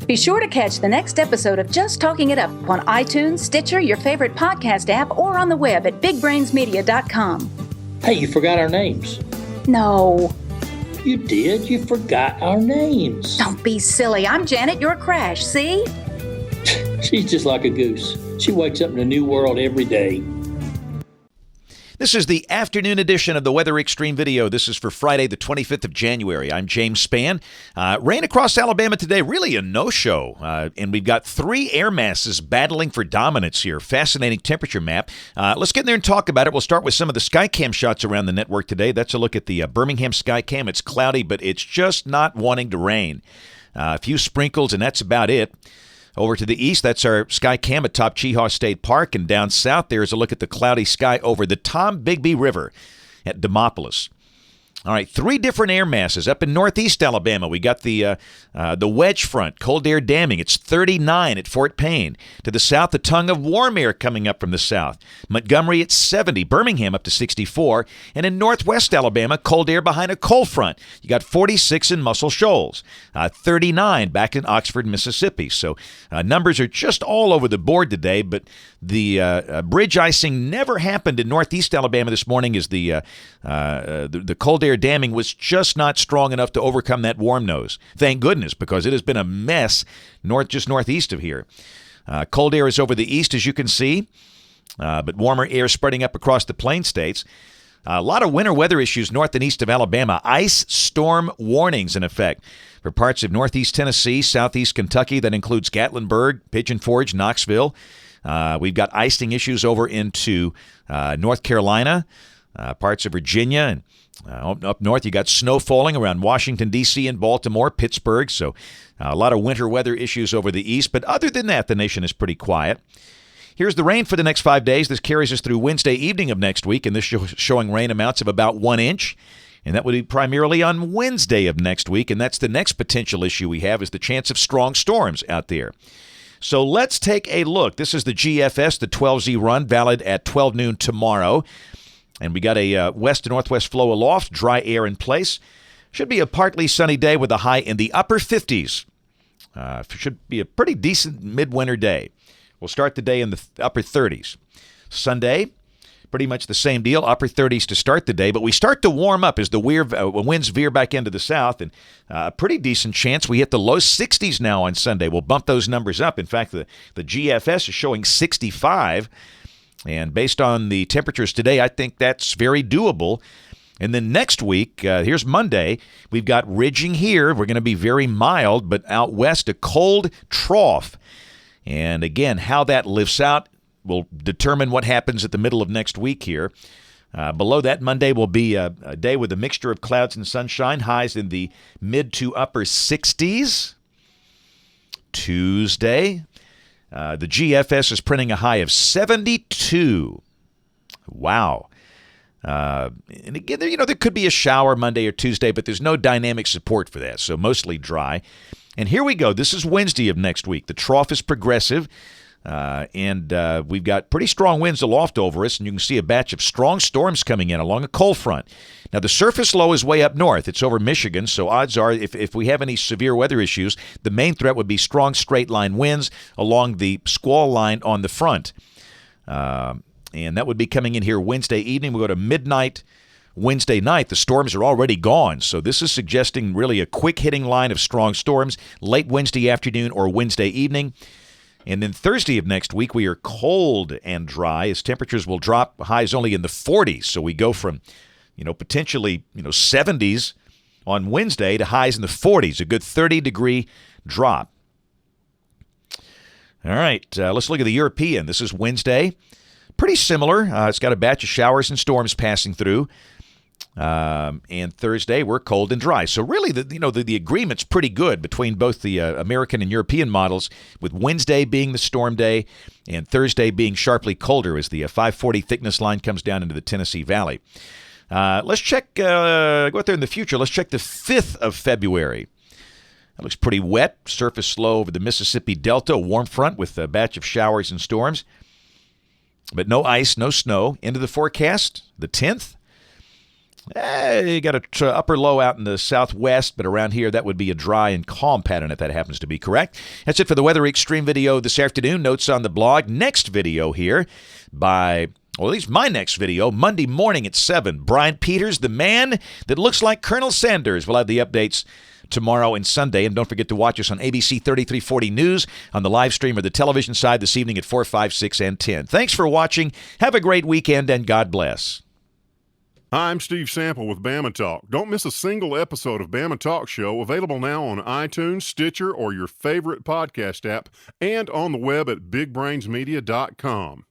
Be sure to catch the next episode of Just Talking It Up on iTunes, Stitcher, your favorite podcast app, or on the web at bigbrainsmedia.com. Hey, you forgot our names. No. You did. You forgot our names. Don't be silly. I'm Janet, your Crash, see? She's just like a goose. She wakes up in a new world every day. This is the afternoon edition of the Weather Xtreme video. This is for Friday, the 25th of January. I'm James Spann. Rain across Alabama today, really a no-show. And we've got three air masses battling for dominance here. Fascinating temperature map. Let's get in there and talk about it. We'll start with some of the Skycam shots around the network today. That's a look at the Birmingham Skycam. It's cloudy, but it's just not wanting to rain. A few sprinkles, and that's about it. Over to the east, that's our Skycam atop Cheahaw State Park, and down south there is a look at the cloudy sky over the Tombigbee River at Demopolis. All right, three different air masses. Up in northeast Alabama, we got the wedge front, cold air damming. It's 39 at Fort Payne. To the south, the tongue of warm air coming up from the south. Montgomery at 70, Birmingham up to 64. And in northwest Alabama, cold air behind a cold front. You got 46 in Muscle Shoals, 39 back in Oxford, Mississippi. So numbers are just all over the board today, but the bridge icing never happened in northeast Alabama this morning as the cold air damming was just not strong enough to overcome that warm nose. Thank goodness, because it has been a mess just northeast of here. Cold air is over the east, as you can see, but warmer air spreading up across the plain states. A lot of winter weather issues north and east of Alabama. Ice storm warnings in effect for parts of northeast Tennessee, southeast Kentucky. That includes Gatlinburg, Pigeon Forge, Knoxville. We've got icing issues over into North Carolina, parts of Virginia, and up north, you got snow falling around Washington, D.C. and Baltimore, Pittsburgh. So a lot of winter weather issues over the east. But other than that, the nation is pretty quiet. Here's the rain for the next 5 days. This carries us through Wednesday evening of next week, and this showing rain amounts of about 1 inch. And that would be primarily on Wednesday of next week. And that's the next potential issue we have is the chance of strong storms out there. So let's take a look. This is the GFS, the 12Z run, valid at 12 noon tomorrow. And we got a west to northwest flow aloft, dry air in place. Should be a partly sunny day with a high in the upper 50s. Should be a pretty decent midwinter day. We'll start the day in the upper 30s. Sunday, pretty much the same deal, upper 30s to start the day. But we start to warm up as the winds veer back into the south. And a pretty decent chance we hit the low 60s now on Sunday. We'll bump those numbers up. In fact, the GFS is showing 65. And based on the temperatures today, I think that's very doable. And then next week, here's Monday, we've got ridging here. We're going to be very mild, but out west, a cold trough. And again, how that lifts out will determine what happens at the middle of next week here. Below that, Monday will be a day with a mixture of clouds and sunshine, highs in the mid to upper 60s. Tuesday, the GFS is printing a high of 72. Wow. And again, there could be a shower Monday or Tuesday, but there's no dynamic support for that, so mostly dry. And here we go. This is Wednesday of next week. The trough is progressive, and we've got pretty strong winds aloft over us, and you can see a batch of strong storms coming in along a cold front. Now, the surface low is way up north. It's over Michigan, so odds are if we have any severe weather issues, the main threat would be strong straight-line winds along the squall line on the front. And that would be coming in here Wednesday evening. We'll go to midnight Wednesday night. The storms are already gone, so this is suggesting really a quick-hitting line of strong storms late Wednesday afternoon or Wednesday evening. And then Thursday of next week, we are cold and dry as temperatures will drop, highs only in the 40s. So we go from, potentially, 70s on Wednesday to highs in the 40s, a good 30-degree drop. All right, let's look at the European. This is Wednesday. Pretty similar. It's got a batch of showers and storms passing through. And Thursday, we're cold and dry. So really, the agreement's pretty good between both the American and European models, with Wednesday being the storm day and Thursday being sharply colder as the 540 thickness line comes down into the Tennessee Valley. Let's check, go out there in the future. Let's check the 5th of February. That looks pretty wet. Surface low over the Mississippi Delta, a warm front with a batch of showers and storms. But no ice, no snow. Into the forecast, the 10th. You got a upper low out in the southwest, but around here that would be a dry and calm pattern if that happens to be correct. That's it for the Weather Xtreme video this afternoon. Notes on the blog. Next video here by, well, at least my next video, Monday morning at 7. Brian Peters, the man that looks like Colonel Sanders. We'll have the updates tomorrow and Sunday. And don't forget to watch us on ABC 3340 News on the live stream or the television side this evening at 4, 5, 6, and 10. Thanks for watching. Have a great weekend, and God bless. I'm Steve Sample with Bama Talk. Don't miss a single episode of Bama Talk Show, available now on iTunes, Stitcher, or your favorite podcast app, and on the web at bigbrainsmedia.com.